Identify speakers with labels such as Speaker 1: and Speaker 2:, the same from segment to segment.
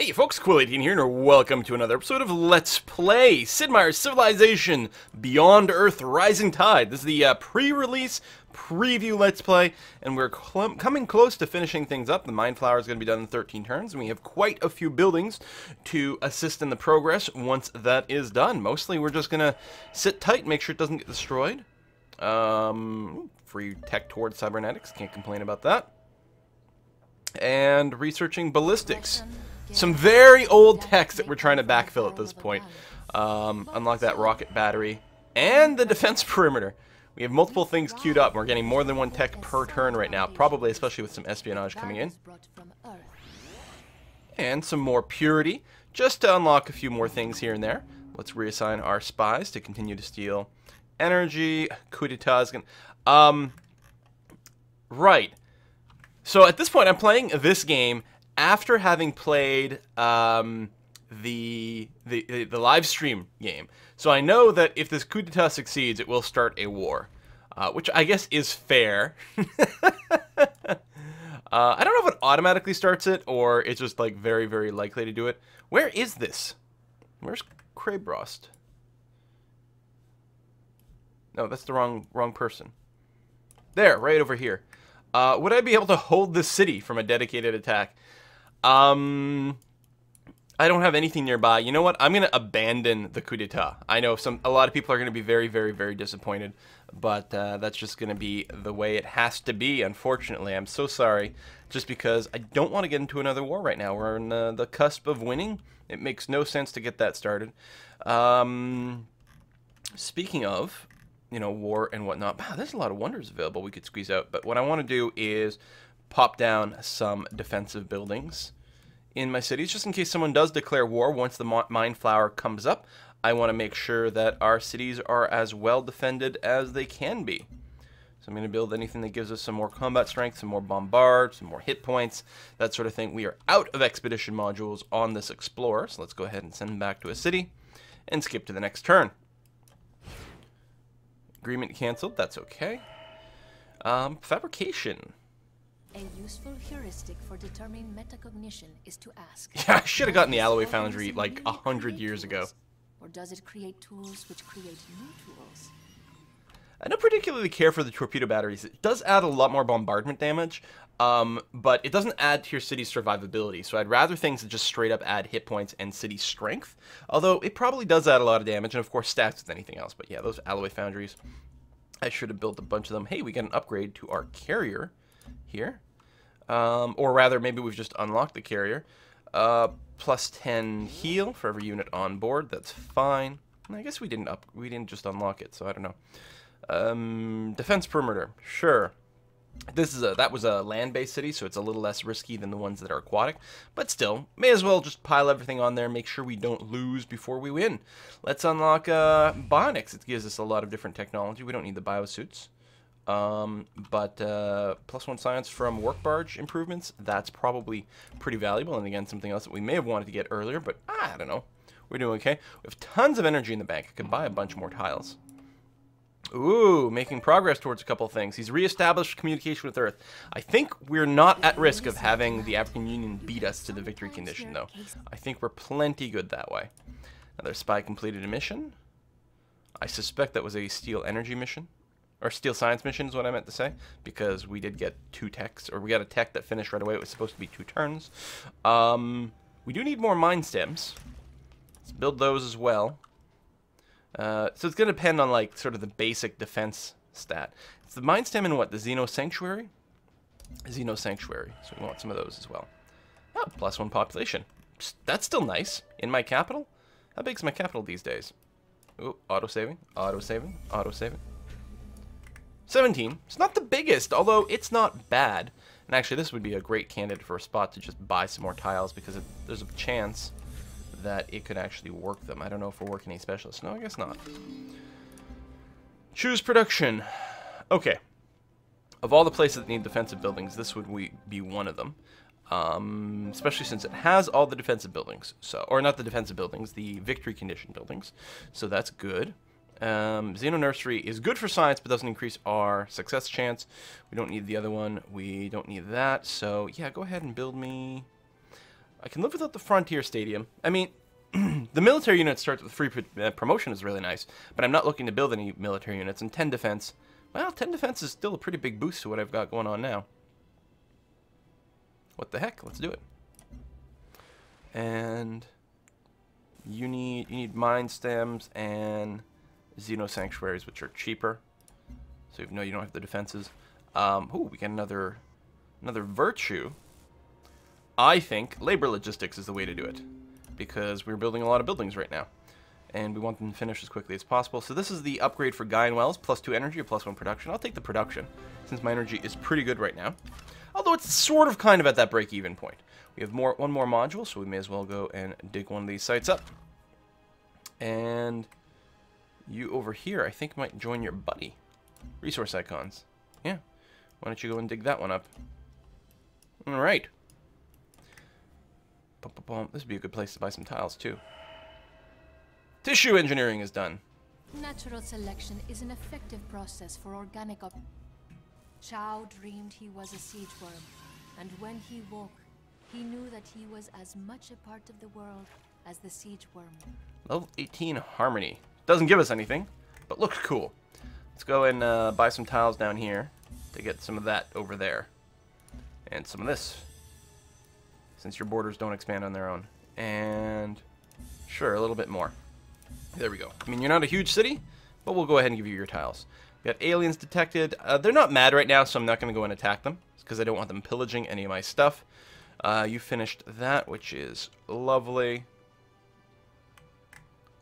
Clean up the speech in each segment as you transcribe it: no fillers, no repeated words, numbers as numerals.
Speaker 1: Hey folks, Cool18 here, and welcome to another episode of Let's Play Sid Meier's Civilization Beyond Earth Rising Tide. This is the pre-release preview Let's Play, and we're coming close to finishing things up. The Mind Flower is going to be done in 13 turns, and we have quite a few buildings to assist in the progress once that is done. Mostly we're just going to sit tight and make sure it doesn't get destroyed. Free tech towards cybernetics, can't complain about that. And researching ballistics. Some very old techs that we're trying to backfill at this point. Unlock that rocket battery. And the defense perimeter. We have multiple things queued up. We're getting more than one tech per turn right now. Probably, especially with some espionage coming in. And some more purity. Just to unlock a few more things here and there. Let's reassign our spies to continue to steal energy. Coup d'etat is gonna... Right. So at this point, I'm playing this game after having played the live stream game. So I know that if this coup d'etat succeeds, it will start a war, which I guess is fair. I don't know if it automatically starts it or it's just like very, very likely to do it. Where is this? Where's Crabrost? No, that's the wrong person. There, right over here. Would I be able to hold this city from a dedicated attack? I don't have anything nearby. You know what? I'm going to abandon the coup d'etat. I know a lot of people are going to be very, very, very disappointed, but that's just going to be the way it has to be, unfortunately. I'm so sorry, just because I don't want to get into another war right now. We're on the cusp of winning. It makes no sense to get that started. Speaking of... you know, war and whatnot. Wow, there's a lot of wonders available we could squeeze out. But what I want to do is pop down some defensive buildings in my cities, just in case someone does declare war once the Mind Flower comes up. I want to make sure that our cities are as well defended as they can be. So I'm going to build anything that gives us some more combat strength, some more bombard, some more hit points, that sort of thing. We are out of expedition modules on this Explorer, so let's go ahead and send them back to a city and skip to the next turn. Agreement canceled, that's okay. Fabrication.
Speaker 2: A useful heuristic for determining metacognition is to ask.
Speaker 1: Yeah, I should have gotten the alloy foundry like 100 years ago.
Speaker 2: Or does it create tools which create new tools?
Speaker 1: I don't particularly care for the torpedo batteries. It does add a lot more bombardment damage, but it doesn't add to your city's survivability. So I'd rather things that just straight up add hit points and city strength. Although it probably does add a lot of damage, and of course stacks with anything else. But yeah, those alloy foundries, I should have built a bunch of them. Hey, we got an upgrade to our carrier here. Or rather, maybe we've just unlocked the carrier. Plus 10 heal for every unit on board. That's fine. I guess we didn't just unlock it, so I don't know. Defense perimeter, sure. That was a land-based city, so it's a little less risky than the ones that are aquatic. But still, may as well just pile everything on there and make sure we don't lose before we win. Let's unlock bionics. It gives us a lot of different technology. We don't need the biosuits. But +1 science from work barge improvements, that's probably pretty valuable. And again, something else that we may have wanted to get earlier, but I don't know. We're doing okay. We have tons of energy in the bank. I could buy a bunch more tiles. Ooh, making progress towards a couple of things. He's reestablished communication with Earth. I think we're not at risk of having the African Union beat us to the victory condition, though. I think we're plenty good that way. Another spy completed a mission. I suspect that was a steel energy mission. Or steel science mission is what I meant to say. Because we did get 2 techs. Or we got a tech that finished right away. It was supposed to be 2 turns. We do need more mind stems. Let's build those as well. So it's going to depend on, like, sort of the basic defense stat. It's the Mind Stem in what? The Xeno Sanctuary? Xeno Sanctuary. So we want some of those as well. Oh, +1 population. That's still nice. In my capital? How big's my capital these days? Ooh, auto-saving, auto-saving, auto-saving. 17. It's not the biggest, although it's not bad. And actually, this would be a great candidate for a spot to just buy some more tiles, because there's a chance that it could actually work them. I don't know if we're working any specialists. No, I guess not. Choose production. Okay. Of all the places that need defensive buildings, this would be one of them. Especially since it has all the defensive buildings. Or not the defensive buildings, the victory condition buildings. So that's good. Xeno Nursery is good for science, but doesn't increase our success chance. We don't need the other one. We don't need that. So, yeah, go ahead and build me I can live without the Frontier Stadium. I mean, the military unit starts with free promotion is really nice, but I'm not looking to build any military units. And 10 defense, well, 10 defense is still a pretty big boost to what I've got going on now. What the heck? Let's do it. And you need mine stems and Xeno sanctuaries, which are cheaper. So even though you don't have the defenses. Ooh, we get another virtue. I think labor logistics is the way to do it, because we're building a lot of buildings right now, and we want them to finish as quickly as possible. So this is the upgrade for Guyan Wells, +2 energy or +1 production. I'll take the production, since my energy is pretty good right now. Although it's sort of kind of at that break-even point. We have one more module, so we may as well go and dig one of these sites up. And you over here, I think, might join your buddy. Resource icons. Yeah. Why don't you go and dig that one up? Alright. This would be a good place to buy some tiles, too. Tissue engineering is done.
Speaker 2: Natural selection is an effective process for organic Chow dreamed he was a siege worm, and when he woke, he knew that he was as much a part of the world as the siege worm.
Speaker 1: Level 18 Harmony. Doesn't give us anything, but looks cool. Let's go and buy some tiles down here to get some of that over there. And some of this, since your borders don't expand on their own. And sure, a little bit more. There we go. I mean, you're not a huge city, but we'll go ahead and give you your tiles. We got aliens detected. They're not mad right now, so I'm not going to go and attack them, because I don't want them pillaging any of my stuff. You finished that, which is lovely.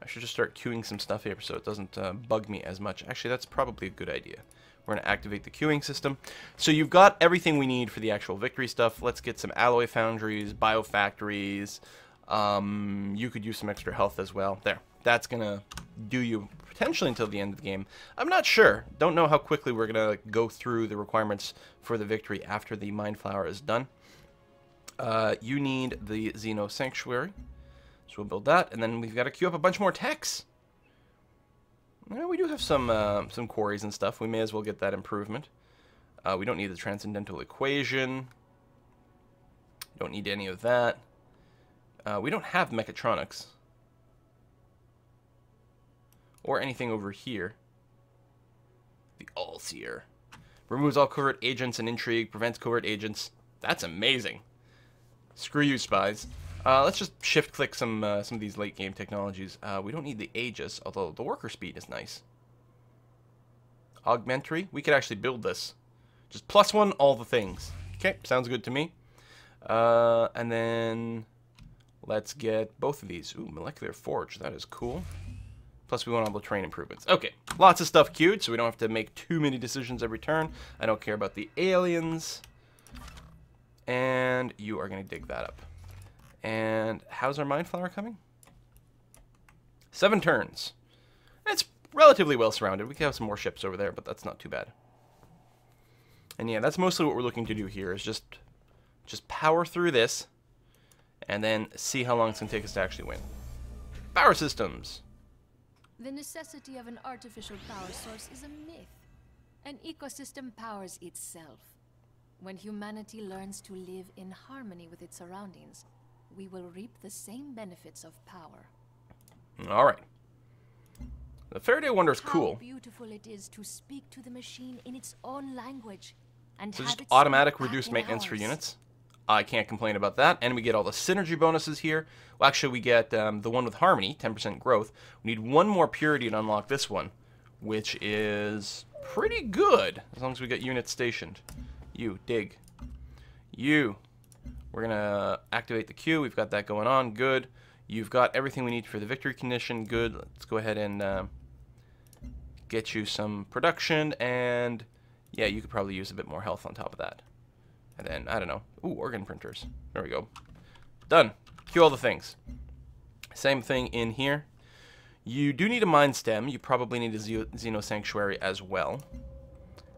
Speaker 1: I should just start queuing some stuff here so it doesn't bug me as much. Actually, that's probably a good idea. We're going to activate the queuing system. So you've got everything we need for the actual victory stuff. Let's get some alloy foundries, biofactories. You could use some extra health as well. There. That's going to do you potentially until the end of the game. I'm not sure. Don't know how quickly we're going to go through the requirements for the victory after the Mind Flower is done. You need the Xeno Sanctuary. So we'll build that. And then we've got to queue up a bunch more techs. Yeah, we do have some quarries and stuff. We may as well get that improvement. We don't need the transcendental equation. Don't need any of that. We don't have mechatronics. Or anything over here. The All-Seer. Removes all covert agents and intrigue. Prevents covert agents. That's amazing. Screw you, spies. Let's just shift-click some of these late-game technologies. We don't need the Aegis, although the worker speed is nice. Augmentary. We could actually build this. Just +1 all the things. Okay, sounds good to me. And then let's get both of these. Ooh, Molecular Forge. That is cool. Plus, we want all the train improvements. Okay, lots of stuff queued, so we don't have to make too many decisions every turn. I don't care about the aliens. And you are going to dig that up. And how's our Mind Flower coming? 7 turns. It's relatively well surrounded. We could have some more ships over there, but that's not too bad. And yeah, that's mostly what we're looking to do here, is just power through this, and then see how long it's going to take us to actually win. Power systems.
Speaker 2: The necessity of an artificial power source is a myth. An ecosystem powers itself. When humanity learns to live in harmony with its surroundings, we will reap the same benefits of power.
Speaker 1: All right. The Faraday Wonder is cool.
Speaker 2: How beautiful it is to speak to the machine in its own language, and
Speaker 1: So
Speaker 2: have
Speaker 1: just
Speaker 2: it
Speaker 1: automatic
Speaker 2: speak back
Speaker 1: reduced
Speaker 2: in
Speaker 1: maintenance for
Speaker 2: ours.
Speaker 1: units. I can't complain about that. And we get all the synergy bonuses here. Well, actually, we get the one with Harmony, 10% growth. We need one more Purity to unlock this one, which is pretty good, as long as we get units stationed. You, dig. You. We're going to activate the queue. We've got that going on. Good. You've got everything we need for the victory condition. Good. Let's go ahead and get you some production. And, yeah, you could probably use a bit more health on top of that. And then, I don't know. Ooh, organ printers. There we go. Done. Queue all the things. Same thing in here. You do need a Mind Stem. You probably need a Xeno Sanctuary as well.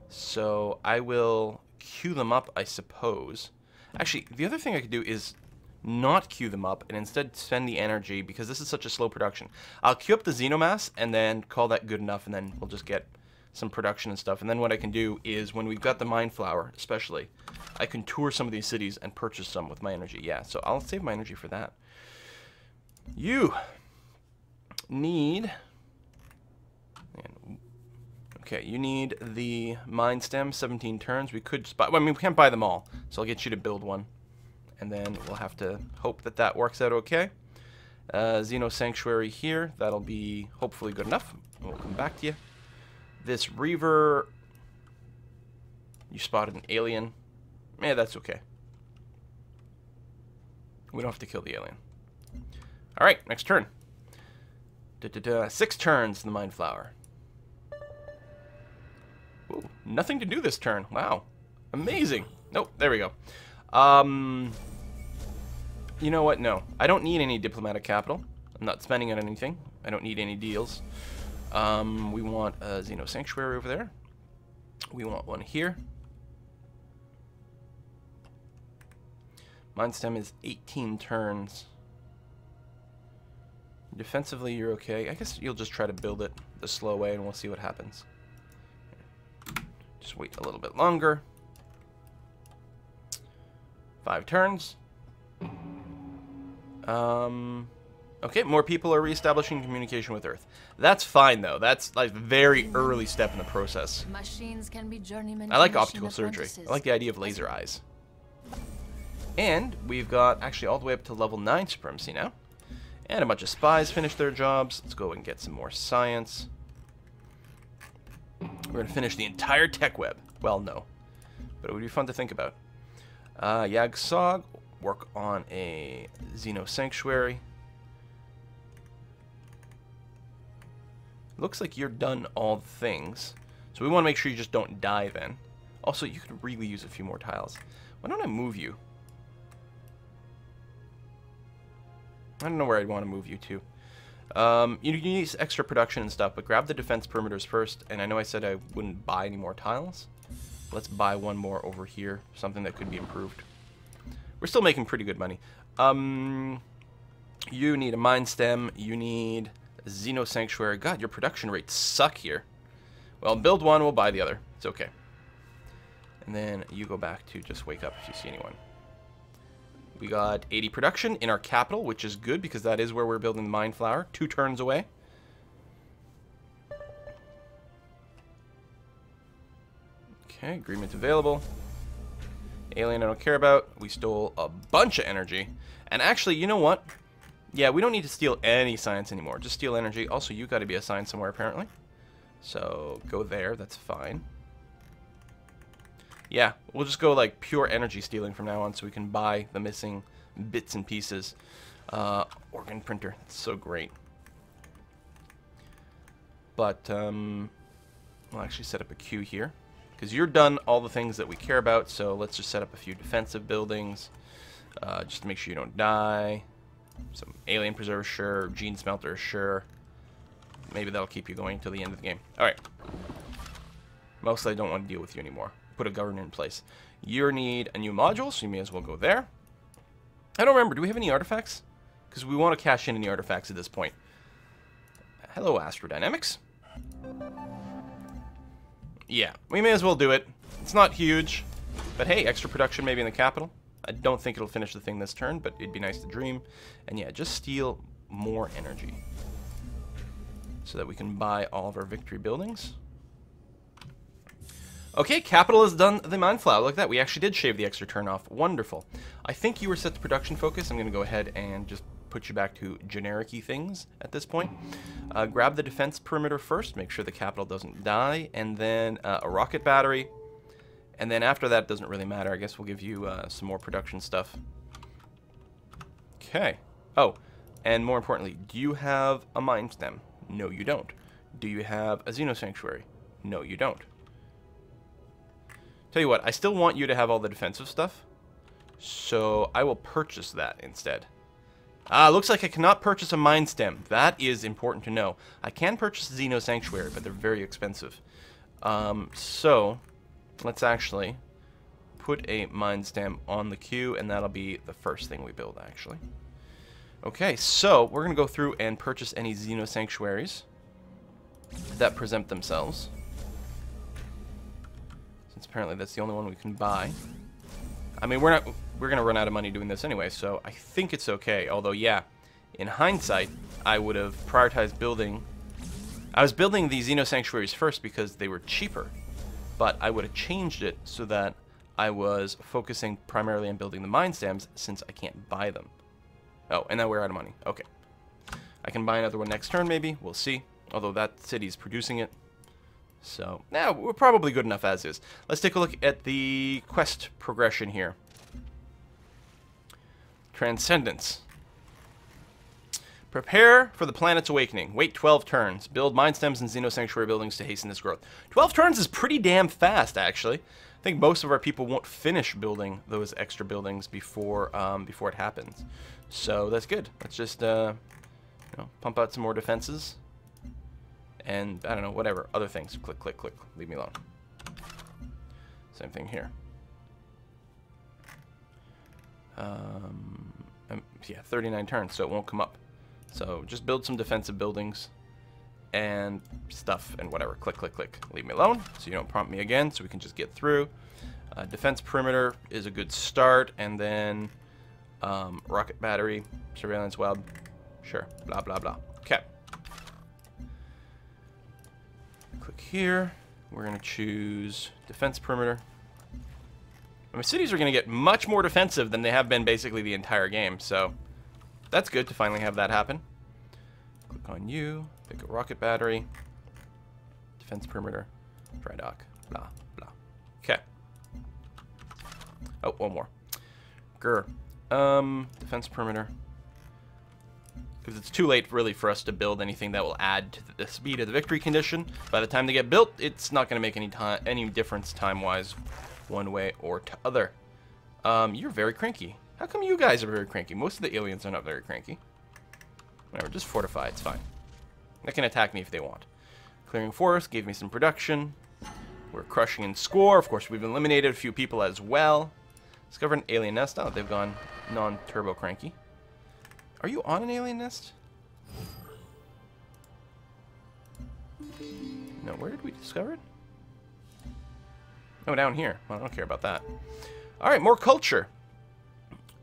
Speaker 1: So I will queue them up, I suppose. Actually, the other thing I could do is not queue them up and instead spend the energy, because this is such a slow production. I'll queue up the Xenomass and then call that good enough, and then we'll just get some production and stuff. And then what I can do is, when we've got the mine flower, especially, I can tour some of these cities and purchase some with my energy. Yeah, so I'll save my energy for that. You need... Okay, you need the mine stem, 17 turns. We could just buy... I mean, we can't buy them all, so I'll get you to build one. And then we'll have to hope that that works out okay. Xeno Sanctuary here. That'll be hopefully good enough. We'll come back to you. This Reaver... You spotted an alien. Eh, that's okay. We don't have to kill the alien. Alright, next turn. 6 turns in the mine flower. Ooh, nothing to do this turn. Wow. Amazing. Nope, there we go. You know what? No. I don't need any diplomatic capital. I'm not spending on anything. I don't need any deals. We want a Xeno Sanctuary over there. We want one here. Mine stem is 18 turns. Defensively, you're okay. I guess you'll just try to build it the slow way, and we'll see what happens. Just wait a little bit longer. 5 turns. Okay, more people are reestablishing communication with Earth. That's fine, though. That's like a very early step in the process.
Speaker 2: Machines can be journeymen.
Speaker 1: I like optical surgery. I like the idea of laser eyes. And we've got actually all the way up to level 9 supremacy now. And a bunch of spies finished their jobs. Let's go and get some more science. We're going to finish the entire tech web. Well, no. But it would be fun to think about. Yagsog, work on a Xeno Sanctuary. Looks like you're done all the things. So we want to make sure you just don't die then. Also, you could really use a few more tiles. Why don't I move you? I don't know where I'd want to move you to. You need extra production and stuff, but grab the defense perimeters first. And I know I said I wouldn't buy any more tiles. Let's buy one more over here. Something that could be improved. We're still making pretty good money. You need a mine stem. You need a Xeno Sanctuary. God, your production rates suck here. Well, build one, we'll buy the other. It's okay. And then you go back to just wake up if you see anyone. We got 80 production in our capital, which is good because that is where we're building the mine flower. 2 turns away. Okay, agreement available. Alien I don't care about. We stole a bunch of energy. And actually, you know what? Yeah, we don't need to steal any science anymore. Just steal energy. Also, you got to be assigned somewhere apparently. So go there. That's fine. Yeah, we'll just go like pure energy stealing from now on so we can buy the missing bits and pieces. Organ printer. That's so great. But we'll actually set up a queue here. Because you're done all the things that we care about, so let's just set up a few defensive buildings. Just to make sure you don't die. Some alien preserver, sure. Gene smelter, sure. Maybe that'll keep you going until the end of the game. Alright. Mostly I don't want to deal with you anymore. Put a governor in place. You need a new module, so you may as well go there. I don't remember. Do we have any artifacts? Because we want to cash in any artifacts at this point. Hello, Astrodynamics. Yeah, we may as well do it. It's not huge. But hey, extra production maybe in the capital. I don't think it'll finish the thing this turn, but it'd be nice to dream. And yeah, just steal more energy. So that we can buy all of our victory buildings. Okay, capital has done the mine flower. Look at that. We actually did shave the extra turn off. Wonderful. I think you were set to production focus. I'm going to go ahead and just put you back to generic-y things at this point. Grab the defense perimeter first. Make sure the capital doesn't die. And then a rocket battery. And then after that, it doesn't really matter. I guess we'll give you some more production stuff. Okay. Oh, and more importantly, do you have a mine stem? No, you don't. Do you have a Xeno Sanctuary? No, you don't. Tell you what, I still want you to have all the defensive stuff, so I will purchase that instead. Looks like I cannot purchase a mine stem. That is important to know. I can purchase a Xeno Sanctuary, but they're very expensive. So, let's actually put a mine stem on the queue, and that'll be the first thing we build, actually. Okay, so we're going to go through and purchase any Xeno Sanctuaries that present themselves. since apparently that's the only one we can buy. I mean, we're gonna run out of money doing this anyway, so I think it's okay. Although, yeah, in hindsight, I would have prioritized building. I was building the Xeno Sanctuaries first because they were cheaper, but I would have changed it so that I was focusing primarily on building the mine stems since I can't buy them. Oh, and now we're out of money. Okay. I can buy another one next turn, maybe. We'll see. Although that city's producing it. So, now we're probably good enough as is. Let's take a look at the quest progression here. Transcendence. Prepare for the planet's awakening. Wait 12 turns. Build mine stems and Xeno Sanctuary buildings to hasten this growth. 12 turns is pretty damn fast, actually. I think most of our people won't finish building those extra buildings before before it happens. So that's good. Let's just you know, pump out some more defenses. And, I don't know, whatever. Other things. Click, click, click. Leave me alone. Same thing here. Yeah, 39 turns, so it won't come up. So, just build some defensive buildings. And stuff and whatever. Click, click, click. Leave me alone, so you don't prompt me again, so we can just get through. Defense perimeter is a good start. And then, rocket battery, surveillance web. Sure. Blah, blah, blah. Okay. Click here. We're going to choose defense perimeter. My cities are going to get much more defensive than they have been basically the entire game, so that's good to finally have that happen. Click on you, pick a rocket battery, defense perimeter, dry dock, blah, blah. Okay. Oh, one more. Grr. Defense perimeter. Because it's too late, really, for us to build anything that will add to the speed of the victory condition. By the time they get built, it's not going to make any difference time-wise, one way or t'other. You're very cranky. How come you guys are very cranky? Most of the aliens are not very cranky. Whatever, just fortify, it's fine. They can attack me if they want. Clearing forest gave me some production. We're crushing in score. Of course, we've eliminated a few people as well. Discover an alien nest. Oh, they've gone non-turbo cranky. Are you on an alien nest? No, where did we discover it? Oh, down here. Well, I don't care about that. Alright, more culture.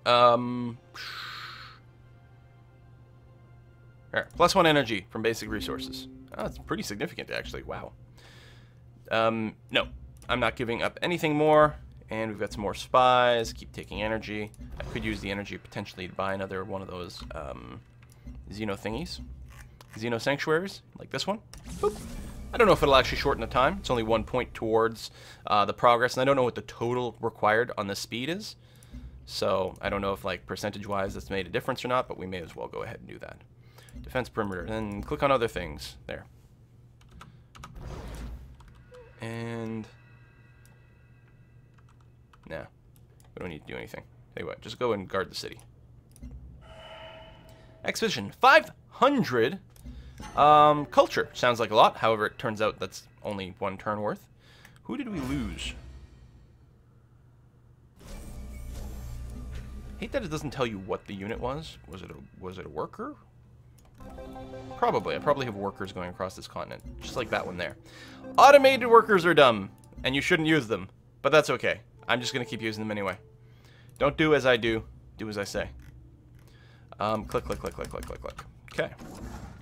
Speaker 1: Alright, +1 energy from basic resources. Oh, that's pretty significant, actually. Wow. No. I'm not giving up anything more. And we've got some more spies. Keep taking energy. I could use the energy potentially to buy another one of those Xeno thingies. Xeno sanctuaries, like this one. Boop. I don't know if it'll actually shorten the time. It's only 1 point towards the progress, and I don't know what the total required on the speed is. So I don't know if, like, percentage-wise that's made a difference or not, but we may as well go ahead and do that. Defense perimeter, and then click on other things. There. And... nah, we don't need to do anything. Tell you what, just go and guard the city. Exhibition, 500. Culture, sounds like a lot. However, it turns out that's only 1 turn worth. Who did we lose? Hate that it doesn't tell you what the unit was. Was it a worker? Probably. I probably have workers going across this continent, just like that one there. Automated workers are dumb, and you shouldn't use them, but that's okay. I'm just going to keep using them anyway. Don't do as I do. Do as I say. Click, click, click, click, click, click, click. Okay.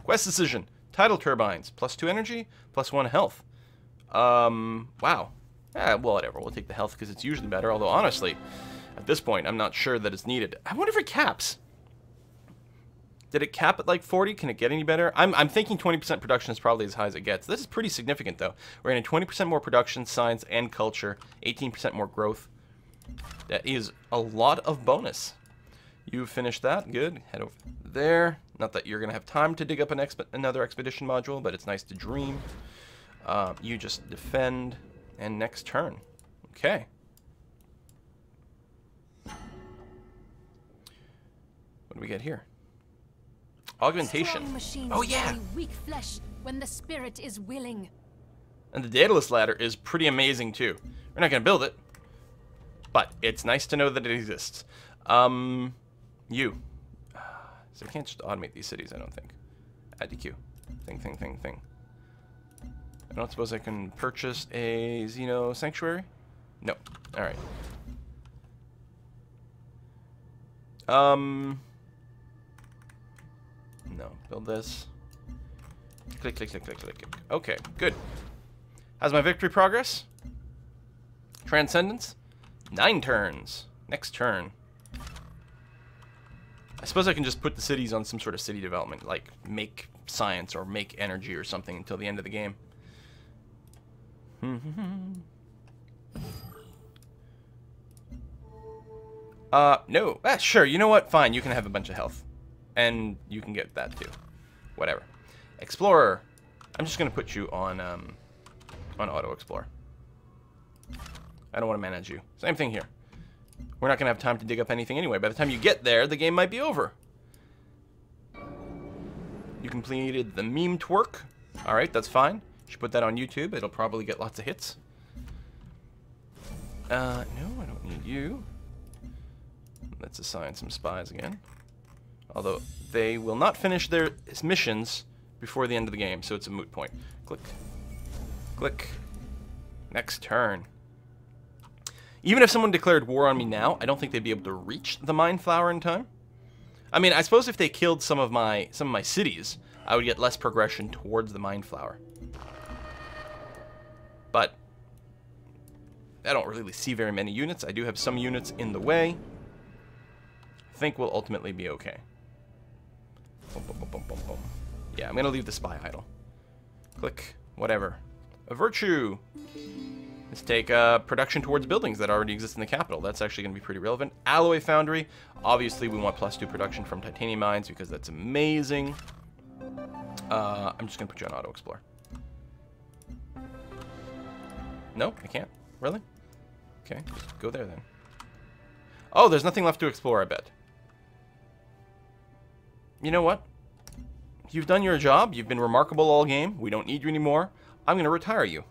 Speaker 1: Quest decision. Tidal turbines. +2 energy, +1 health. Wow. Well, whatever. We'll take the health because it's usually better. Although, honestly, at this point, I'm not sure that it's needed. I wonder if it caps. Did it cap at like 40? Can it get any better? I'm thinking 20% production is probably as high as it gets. This is pretty significant, though. We're getting 20% more production, science, and culture. 18% more growth. That is a lot of bonus. You've finished that. Good. Head over there. Not that you're going to have time to dig up another expedition module, but it's nice to dream. You just defend. And next turn. Okay. What do we get here? Augmentation. Oh yeah.
Speaker 2: Weak flesh when the spirit is willing.
Speaker 1: And the Daedalus ladder is pretty amazing too. We're not gonna build it, but it's nice to know that it exists. You. So I can't just automate these cities. I don't think. Add to queue. Thing. I don't suppose I can purchase a Xeno sanctuary. No. Alright. No. Build this. Click, click, click, click, click, click. Okay, good. How's my victory progress? Transcendence? 9 turns. Next turn. I suppose I can just put the cities on some sort of city development, like make science or make energy or something until the end of the game. No. Sure, you know what? Fine, you can have a bunch of health. And you can get that too. Whatever. Explorer. I'm just going to put you on Auto Explorer. I don't want to manage you. Same thing here. We're not going to have time to dig up anything anyway. By the time you get there, the game might be over. You completed the meme twerk. Alright, that's fine. You should put that on YouTube. It'll probably get lots of hits. No, I don't need you. Let's assign some spies again. Although, they will not finish their missions before the end of the game, so it's a moot point. Click. Click. Next turn. Even if someone declared war on me now, I don't think they'd be able to reach the Mind Flower in time. I mean, I suppose if they killed some of my cities, I would get less progression towards the Mind Flower. But I don't really see very many units. I do have some units in the way. I think we'll ultimately be okay. Boom, boom, boom, boom, boom, boom. Yeah, I'm going to leave the spy idle. Click. Whatever. A virtue. Let's take production towards buildings that already exist in the capital. That's actually going to be pretty relevant. Alloy foundry. Obviously, we want +2 production from titanium mines because that's amazing. I'm just going to put you on Auto Explorer. No, I can't. Really? Okay, just go there then. Oh, there's nothing left to explore, I bet. You know what? You've done your job. You've been remarkable all game. We don't need you anymore. I'm going to retire you.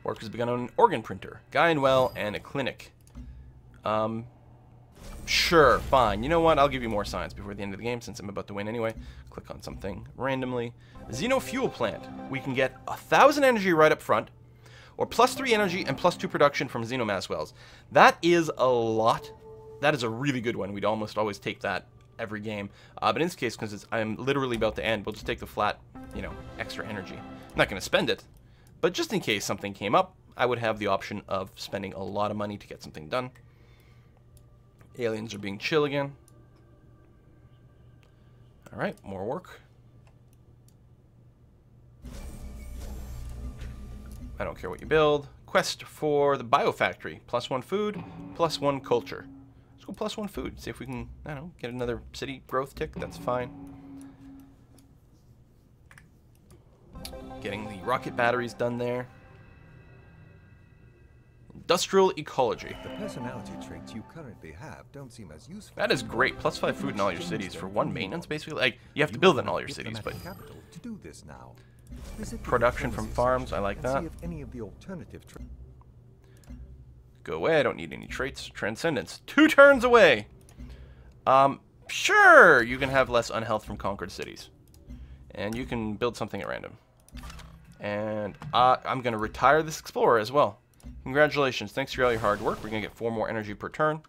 Speaker 1: Work has begun on an organ printer, guy and well, and a clinic. Sure, fine. You know what? I'll give you more science before the end of the game since I'm about to win anyway. Click on something randomly. Xenofuel plant. We can get 1,000 energy right up front, or +3 energy and +2 production from xenomass wells. That is a lot. That is a really good one. We'd almost always take that every game. But in this case, because I'm literally about to end, we'll just take the flat, extra energy. I'm not going to spend it. But just in case something came up, I would have the option of spending a lot of money to get something done. Aliens are being chill again. Alright, more work. I don't care what you build. Quest for the biofactory. +1 food, +1 culture. Let's go +1 food. See if we can, I don't know, get another city growth tick. That's fine. Getting the rocket batteries done there. Industrial ecology.
Speaker 3: The personality traits you currently have don't seem as useful.
Speaker 1: That is great. +5 food in all your cities for 1 maintenance, basically. Like, you have to build it in all your cities, but
Speaker 3: to do this now.
Speaker 1: production from farms, I like that.
Speaker 3: See if any of the alternative
Speaker 1: Go away. I don't need any traits. Transcendence. 2 turns away. Sure. You can have less unhealth from conquered cities, and you can build something at random. And I'm going to retire this explorer as well. Congratulations. Thanks for all your hard work. We're going to get 4 more energy per turn.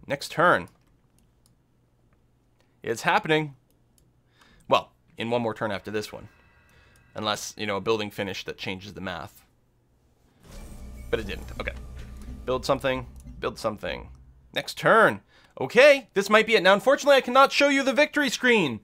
Speaker 1: Next turn. It's happening. Well, in 1 more turn after this one. Unless, a building finished that changes the math. But it didn't. Okay. Build something. Build something. Next turn. Okay. This might be it. Now, unfortunately, I cannot show you the victory screen.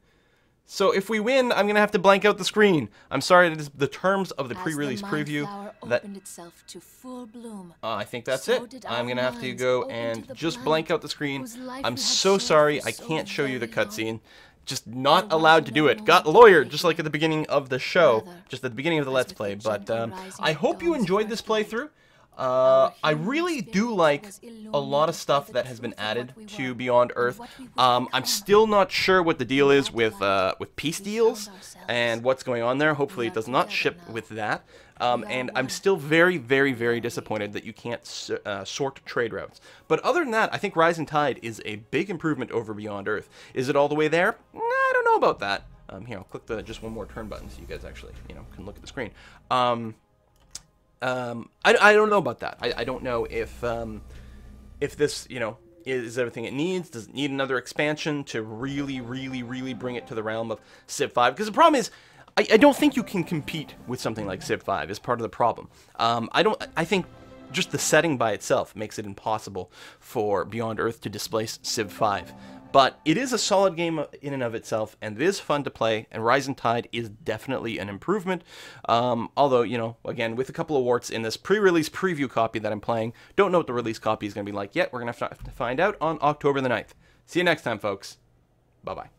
Speaker 1: So if we win, I'm going to have to blank out the screen. I'm sorry, it is the terms of the pre-release preview. That
Speaker 2: itself to full bloom,
Speaker 1: I think that's it. I'm going to have to go and just blank out the screen. I'm so sorry, I can't show you the cutscene. Just not allowed to do it. Got lawyered, just like at the beginning of the show. Just at the beginning of the Let's Play. But I hope you enjoyed this playthrough. I really do like a lot of stuff that has been added to Beyond Earth. I'm still not sure what the deal is with peace deals and what's going on there. Hopefully it does not ship with that. And I'm still very, very, very disappointed that you can't sort trade routes. But other than that, I think Rise and Tide is a big improvement over Beyond Earth. Is it all the way there? I don't know about that. Here, I'll click the just one more turn button so you guys actually, can look at the screen. I don't know about that. I don't know if this, is everything it needs. Does it need another expansion to really, really, really bring it to the realm of Civ 5? Because the problem is, I don't think you can compete with something like Civ 5 is part of the problem. I think just the setting by itself makes it impossible for Beyond Earth to displace Civ 5. But it is a solid game in and of itself, and it is fun to play, and Rising Tide is definitely an improvement. Although, again, with a couple of warts in this pre-release preview copy that I'm playing, don't know what the release copy is going to be like yet. We're going to have to find out on October the 9th. See you next time, folks. Bye-bye.